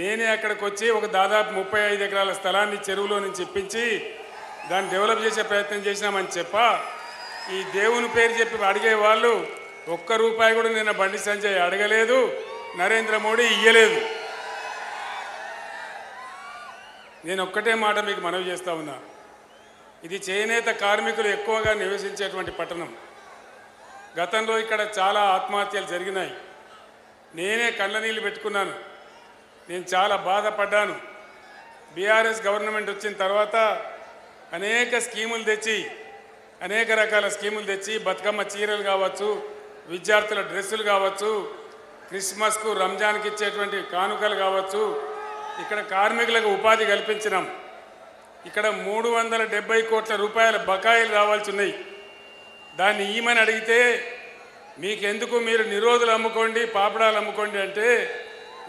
నేనే అక్కడికి వచ్చి ఒక దాదాపు 35 ఎకరాల స్థలాన్ని చెరువులో నుంచి ఇప్పించి దాన్ని డెవలప్ చేసే ప్రయత్నం చేసినామని చెప్పా ఈ దేవుని పేరు చెప్పి అడిగే వాళ్ళు ఒక్క రూపాయి కూడా నిన్న బండి సంజయ్ అడగలేదు, నరేంద్ర మోడీ ఇయ్యలేదు. నేను ఒక్కటే మాట మీకు మనవి చేస్తా ఉన్నా, ఇది చేనేత కార్మికులు ఎక్కువగా నివసించేటువంటి పట్టణం. గతంలో ఇక్కడ చాలా ఆత్మహత్యలు జరిగినాయి. నేనే కళ్ళ నీళ్ళు పెట్టుకున్నాను. నేను చాలా బాధపడ్డాను. బీఆర్ఎస్ గవర్నమెంట్ వచ్చిన తర్వాత అనేక స్కీములు తెచ్చి అనేక రకాల స్కీములు తెచ్చి బతుకమ్మ చీరలు కావచ్చు, విద్యార్థుల డ్రెస్సులు కావచ్చు, క్రిస్మస్కు రంజాన్కి ఇచ్చేటువంటి కానుకలు కావచ్చు, ఇక్కడ కార్మికులకు ఉపాధి కల్పించినాం. ఇక్కడ 370 కోట్ల రూపాయల బకాయిలు రావాల్సి ఉన్నాయి. దాన్ని ఈమని అడిగితే మీకెందుకు, మీరు నిరోధులు అమ్ముకోండి, పాపడాలు అమ్ముకోండి అంటే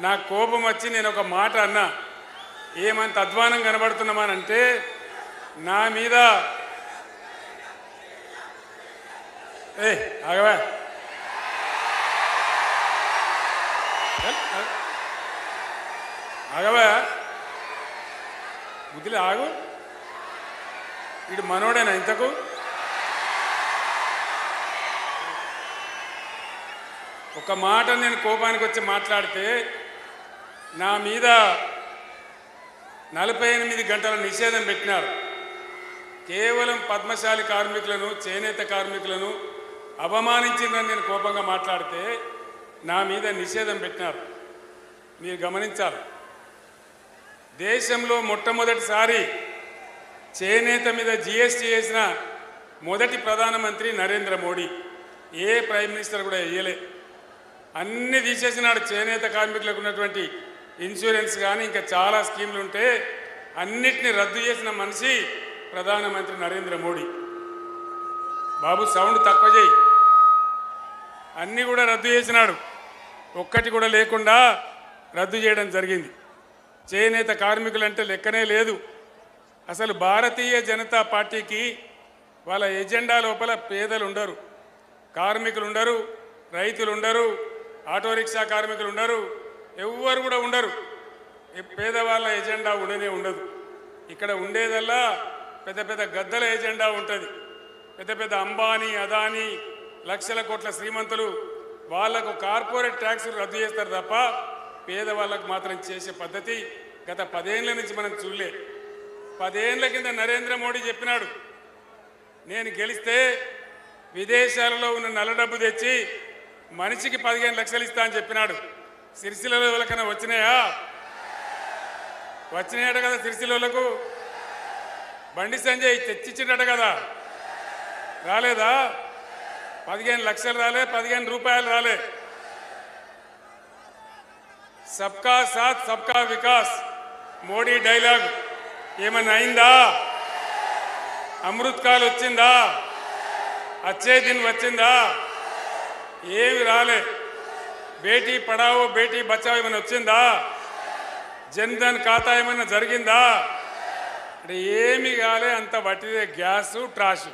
నాకు కోపం వచ్చి నేను ఒక మాట అన్నా. ఏమంత అధ్వానం కనబడుతున్నామనంటే నా మీద ఆగవా ఆగవా బుద్ధిలో ఆగు. ఇటు మనోడేనా ఇంతకు? ఒక మాట నేను కోపానికి వచ్చి మాట్లాడితే నా మీద 48 గంటల నిషేధం పెట్టినారు. కేవలం పద్మశాలి కార్మికులను, చేనేత కార్మికులను అవమానించిందని నేను కోపంగా మాట్లాడితే నా మీద నిషేధం పెట్టినారు. మీరు గమనించాలి, దేశంలో మొట్టమొదటిసారి చేనేత మీద జిఎస్టీ వేసిన మొదటి ప్రధానమంత్రి నరేంద్ర మోడీ. ఏ ప్రైమ్ మినిస్టర్ కూడా వేయలే. అన్నీ తీసేసినాడు. చేనేత కార్మికులకు ఉన్నటువంటి ఇన్సూరెన్స్ కానీ ఇంకా చాలా స్కీములు ఉంటే అన్నిటినీ రద్దు చేసిన మనిషి ప్రధానమంత్రి నరేంద్ర మోడీ. బాబు సౌండ్ తక్కువ చేయి. అన్నీ కూడా రద్దు చేసినాడు. ఒక్కటి కూడా లేకుండా రద్దు చేయడం జరిగింది. చేనేత కార్మికులంటే లెక్కనే లేదు. అసలు భారతీయ జనతా పార్టీకి వాళ్ళ ఎజెండా లోపల పేదలు ఉండరు, కార్మికులు ఉండరు, రైతులు ఉండరు, ఆటో రిక్షా కార్మికులు ఉండరు, ఎవ్వరు కూడా ఉండరు. పేదవాళ్ళ ఎజెండా ఉండనే ఉండదు. ఇక్కడ ఉండేదల్లా పెద్ద పెద్ద గద్దల ఎజెండా ఉంటుంది. పెద్ద పెద్ద అంబానీ, అదానీ, లక్షల కోట్ల శ్రీమంతులు వాళ్లకు కార్పొరేట్ ట్యాక్సులు రద్దు చేస్తారు తప్ప పేదవాళ్ళకు మాత్రం చేసే పద్ధతి గత 10 ఏళ్ల నుంచి మనం చూడలే. 10 ఏళ్ల కింద నరేంద్ర మోడీ చెప్పినాడు, నేను గెలిస్తే విదేశాలలో ఉన్న నల్ల డబ్బు తెచ్చి మనిషికి 15 లక్షలు ఇస్తా అని చెప్పినాడు. సిరిసిల్లలో ఎవరికైనా వచ్చినాయా? వచ్చినాయట కదా సిరిసిల్లకు. బండి సంజయ్ తెచ్చిచ్చినట కదా, రాలేదా? 15 లక్షలు రాలే, 15 రూపాయలు రాలే. సబ్కా సాత్ సబ్కా వికాస్ మోడీ డైలాగ్ ఏమన్నా అయిందా? అమృత్ కాల్ వచ్చిందా? అచ్చే దిన్ వచ్చిందా? ఏమి రాలే. బేటీ పడావో బేటీ బచావో ఏమైనా వచ్చిందా? జన్ధన్ ఖాతా ఏమైనా జరిగిందా? అంటే ఏమి కాలే. అంత వట్టిదే గ్యాసు ట్రాషు,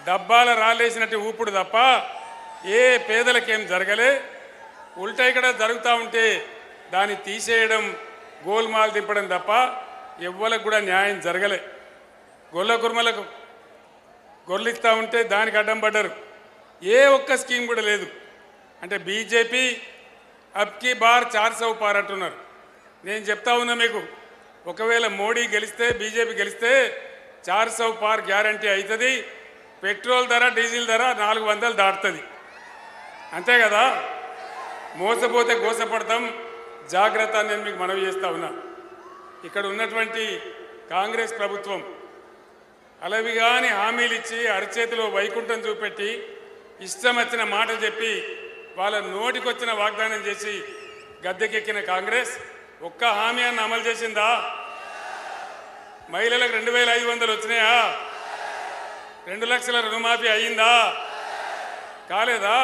డబ్బాల రాలేసినట్టు ఊపుడు తప్ప ఏ పేదలకేం జరగలే. ఉల్టా ఇక్కడ జరుగుతూ ఉంటే దాన్ని తీసేయడం, గోల్మాల్ దింపడం తప్ప ఎవ్వరికి కూడా న్యాయం జరగలే. గొల్ల కుర్మలకు గొర్రెలిస్తూ ఉంటే దానికి అడ్డం పడ్డారు. ఏ ఒక్క స్కీమ్ కూడా లేదు. అంటే బీజేపీ అబ్కి బార్ 400 పార్ అంటున్నారు. నేను చెప్తా ఉన్నా మీకు, ఒకవేళ మోడీ గెలిస్తే, బీజేపీ గెలిస్తే 400 పార్ గ్యారంటీ అవుతుంది. పెట్రోల్ ధర, డీజిల్ ధర 400 దాటుతుంది. అంతే కదా? మోసపోతే గోసపడతాం. జాగ్రత్త అని నేను మీకు మనవి చేస్తా ఉన్నా. ఇక్కడ ఉన్నటువంటి కాంగ్రెస్ ప్రభుత్వం అలవిగాని హామీలు ఇచ్చి అరచేతిలో వైకుంఠం చూపెట్టి ఇష్టం వచ్చిన మాట చెప్పి వాళ్ళ నోటికొచ్చిన వాగ్దానం చేసి గద్దెకెక్కిన కాంగ్రెస్ ఒక్క హామీ అన్న అమలు చేసిందా? మహిళలకు 2500 వచ్చినాయా? 2 లక్షల రుణమాఫీ అయ్యిందా? కాలేదా?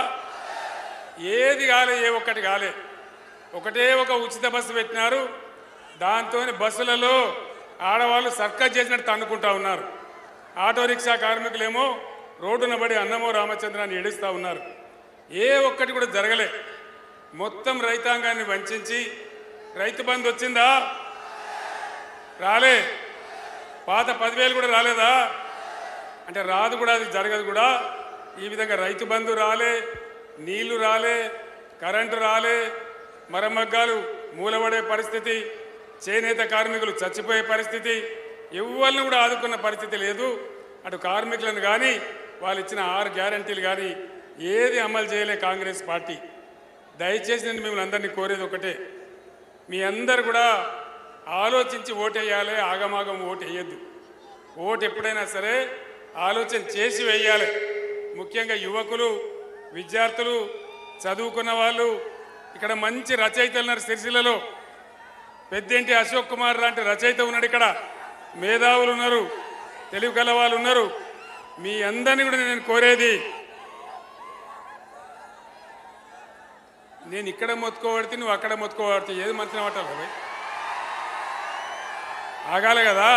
ఏది కాలే, ఏ ఒక్కటి కాలే. ఒకటే ఒక ఉచిత బస్సు పెట్టినారు. దాంతో బస్సులలో ఆడవాళ్ళు సర్కస్ చేసినట్టు తన్నుకుంటా ఉన్నారు. ఆటో రిక్షా కార్మికులేమో రోడ్డున పడి అన్నమో రామచంద్రాన్ని ఏడుస్తూ ఉన్నారు. ఏ ఒక్కటి కూడా జరగలే. మొత్తం రైతాంగాన్ని వంచి రైతు బంధు వచ్చిందా? రాలే. పాత 10,000 కూడా రాలేదా? అంటే రాదు కూడా, అది జరగదు కూడా. ఈ విధంగా రైతు బంధు రాలే, నీళ్లు రాలే, కరెంటు రాలే, మరమగ్గాలు మూలబడే పరిస్థితి, చేనేత కార్మికులు చచ్చిపోయే పరిస్థితి, ఎవరిని కూడా ఆదుకున్న పరిస్థితి లేదు. అటు కార్మికులను కానీ వాళ్ళు ఇచ్చిన 6 గ్యారంటీలు కానీ ఏది అమలు చేయలే కాంగ్రెస్ పార్టీ. దయచేసి నేను మిమ్మల్ని అందరినీ కోరేది ఒకటే, మీ అందరు కూడా ఆలోచించి ఓటేయాలి, ఆగమాగం ఓటు వేయద్దు. ఓటు ఎప్పుడైనా సరే ఆలోచన చేసి వేయాలి. ముఖ్యంగా యువకులు, విద్యార్థులు, చదువుకున్న వాళ్ళు, ఇక్కడ మంచి రచయితలు ఉన్నారు. సిరిసిల్లలో పెద్దేంటి అశోక్ కుమార్ లాంటి రచయిత ఉన్నాడు. ఇక్కడ మేధావులు ఉన్నారు, తెలివి కల వాళ్ళు ఉన్నారు. మీ అందరినీ కూడా నేను కోరేది, నేను ఇక్కడ మొత్తుకోబడితే నువ్వు అక్కడ మొత్తుకోబడితే ఏది మంచిగా పట్టాలి? ఆగాలి కదా.